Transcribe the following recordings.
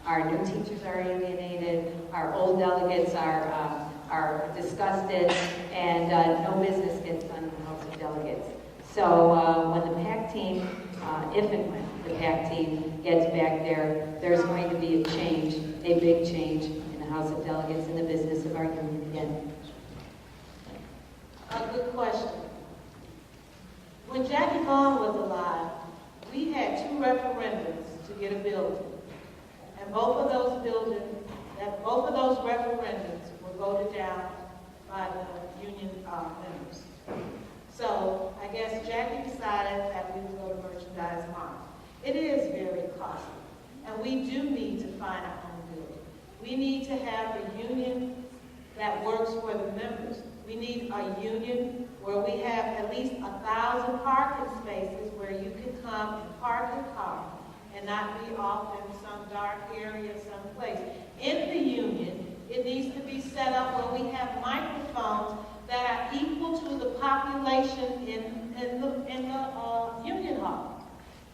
Our new teachers are alienated, our old delegates are disgusted, and no business gets done in the House of Delegates. So when the PAC team, if and when the PAC team gets back there, there's going to be a change, a big change in the House of Delegates and the business of our union again. A good question. When Jackie Vaughn was alive, we had 2 referendums to get a building. And both of those referendums were voted down by the union members. So I guess Jackie decided that we would go to merchandise mart. It is very costly, and we do need to find our own building. We need to have a union that works for the members. We need a union where we have at least 1,000 parking spaces where you can come and park your car and not be off in some dark area someplace. In the union, it needs to be set up where we have microphones that are equal to the population in the union hall.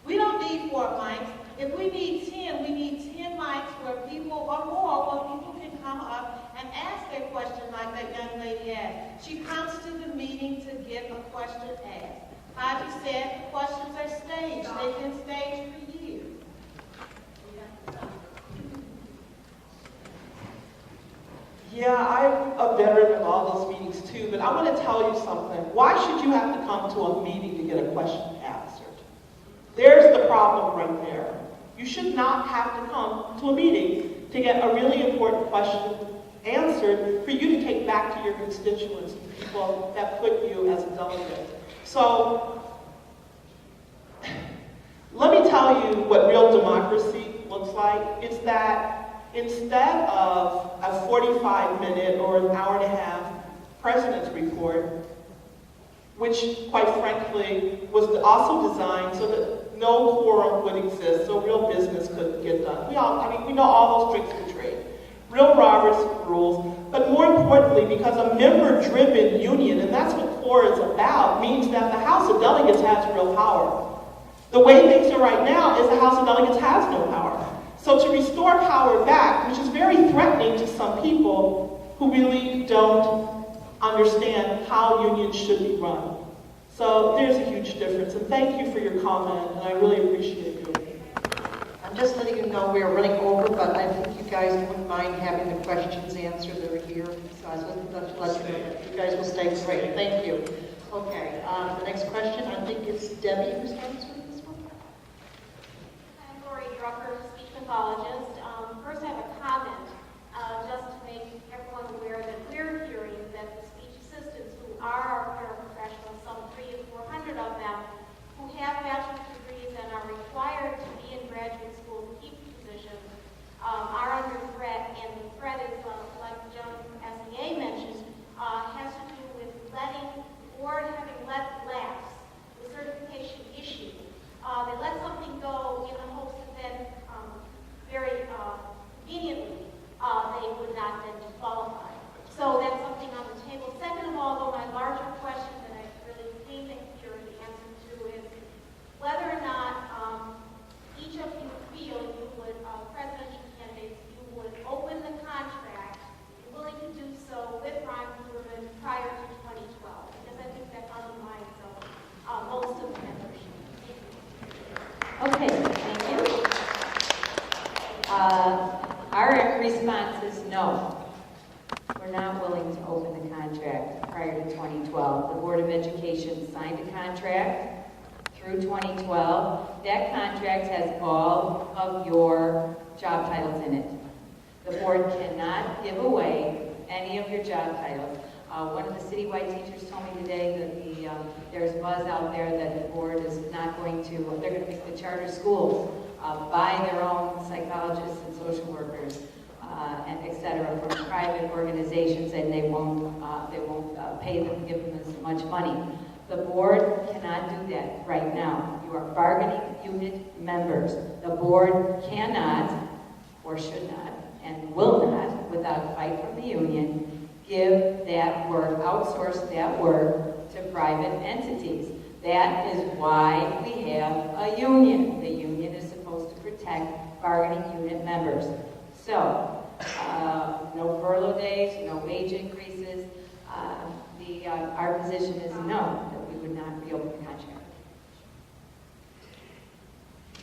We don't need 4 mics. If we need 10, we need 10 mics where people, or more, where people can come up and ask their question like that young lady asked. She comes to the meeting to get a question asked. Haji said the questions are staged. They've been staged for years. Yeah, I'm a veteran of all those meetings too, but I want to tell you something. Why should you have to come to a meeting to get a question answered? There's the problem right there. You should not have to come to a meeting to get a really important question answered for you to take back to your constituents, people that put you as a delegate. So, let me tell you what real democracy looks like. It's that instead of a 45-minute or an hour-and-a-half president's report, which, quite frankly, was also designed so that no quorum would exist, so real business couldn't get done. We know all those tricks of the trade. Real Robert's rules, but more importantly, because a member-driven union, and that's what CORE is about, means that the House of Delegates has real power. The way things are right now is the House of Delegates has no power. So to restore power back, which is very threatening to some people who really don't understand how unions should be run. So there's a huge difference, and thank you for your comment, and I really appreciate it. I'm just letting you know we are running over, but I think you guys wouldn't mind having the questions answered that are here. So I was going to let you know that you guys will stay straight. Thank you. Okay, the next question, I think it's Debbie who starts with this one. I'm Lori Drucker, speech pathologist. First, I have a comment just to make everyone aware that we're hearing that the speech assistants who are our paraprofessionals, some 300 or 400 of them, who have bachelor's degrees and are required to be in graduate school to keep positions, are under threat, and the threat is, like the gentleman from SEA mentioned, has to do with letting the board having let lapse the certification issue. They let something go in the hopes that then very conveniently they would not then qualify. So that's something on the table. Second of all, though, my larger question that I really came to hear the answer to is whether or not each of you feel you would, presidential candidates, you would open the contract, you're willing to do so with Ron Kluberman prior to 2012, because I think that undermines most of the membership. Okay, thank you. Our response is no. We're not willing to open the contract prior to 2012. The Board of Education signed a contract through 2012. That contract has all of your job titles in it. The board cannot give away any of your job titles. One of the citywide teachers told me today that there's buzz out there that the board is not going to, they're going to make the charter schools buy their own psychologists and social workers, and et cetera, from private organizations, and they won't pay them, give them as much money. The board cannot do that right now. You are bargaining unit members. The board cannot, or should not, and will not, without a fight from the union, give that work, outsource that work to private entities. That is why we have a union. The union is supposed to protect bargaining unit members. So, no furlough days, no wage increases. Our position is no, that we would not reopen the contract.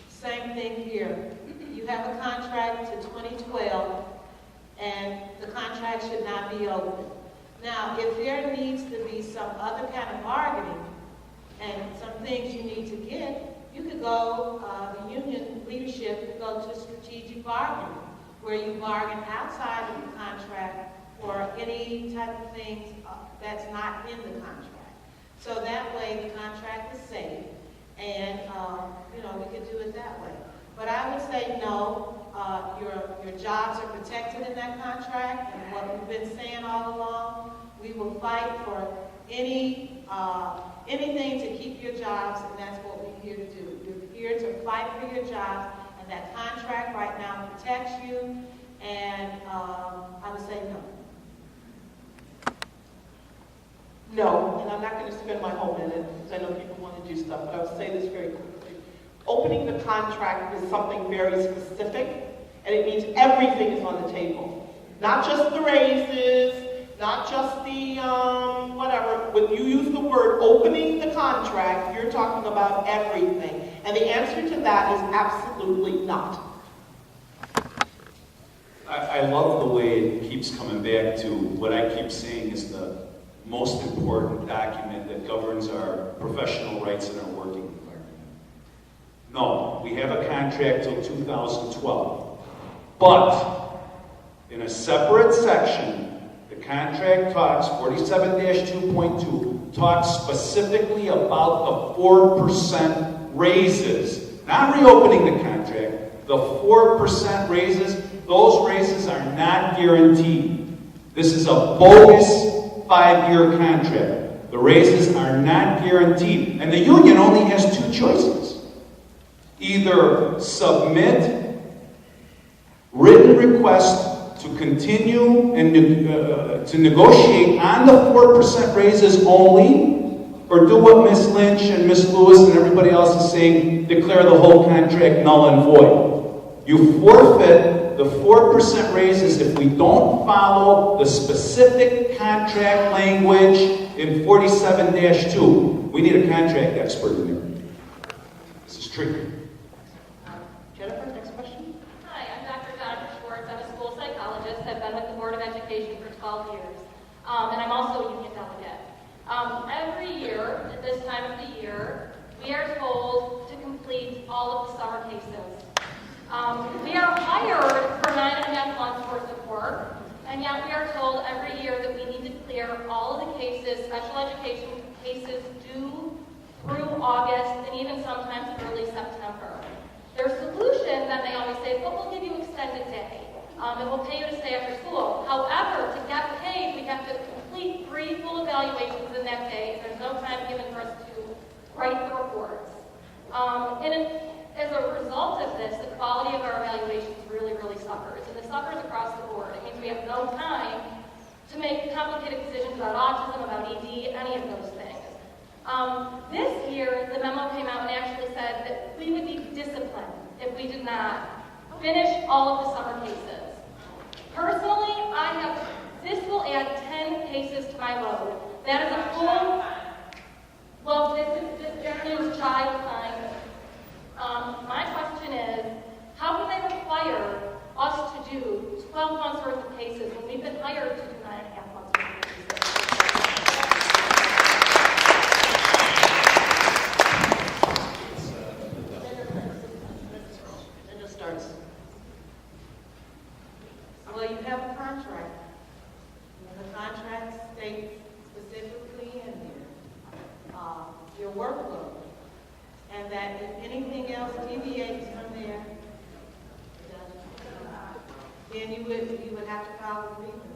Same thing here. You have a contract to 2012, and the contract should not be open. Now, if there needs to be some other kind of bargaining and some things you need to get, you could go, the union leadership could go to strategic bargaining, where you bargain outside of the contract for any type of things that's not in the contract. So that way the contract is safe, and we could do it that way. But I would say no, your jobs are protected in that contract, and what we've been saying all along, we will fight for anything to keep your jobs, and that's what we're here to do. We're here to fight for your jobs, and that contract right now protects you, and I would say no. No, and I'm not going to spend my whole minute, because I know people want to do stuff, but I'll say this very quickly. Opening the contract is something very specific, and it means everything is on the table. Not just the raises, not just the whatever. When you use the word opening the contract, you're talking about everything. And the answer to that is absolutely not. I love the way it keeps coming back to what I keep saying is the most important document that governs our professional rights in our working environment. No, we have a contract till 2012. But in a separate section, the contract talks, 47-2.2, talks specifically about the 4% raises. Not reopening the contract, the 4% raises, those raises are not guaranteed. This is a bogus 5-year contract. The raises are not guaranteed. And the union only has two choices. Either submit written requests to continue and to negotiate on the 4% raises only, or do what Ms. Lynch and Ms. Lewis and everybody else is saying, declare the whole contract null and void. You forfeit the 4% raises if we don't follow the specific contract language in 47-2. We need a contract expert in there. This is tricky. Jennifer, next question. Hi, I'm Dr. Jennifer Schwartz. I'm a school psychologist. I've been with the Board of Education for 12 years, and I'm also a union delegate. Every year, at this time of the year, we are told to complete all of the summer cases. We are hired for 9.5 months worth of work, and yet we are told every year that we need to clear all of the cases, special education cases, due through August and even sometimes early September. Their solution, then they always say, well, we'll give you extended day, and we'll pay you to stay after school. However, to get paid, we have to complete 3 full evaluations in that day, and there's no time given for us to write the reports. As a result of this, the quality of our evaluations really, really suffers, and it suffers across the board. It means we have no time to make complicated decisions about autism, about ED, any of those things. This year, the memo came out and actually said that we would be disciplined if we did not finish all of the summer cases. Personally, this will add 10 cases to my load. That is a full, well, this is child time. My question is, how can they require us to do 12 months worth of cases when we've been hired to do 9.5 months worth of Linda starts. Well, you have a contract. And the contract states specifically in there your workload. And that if anything else deviates from there, then you would have to file a grievance.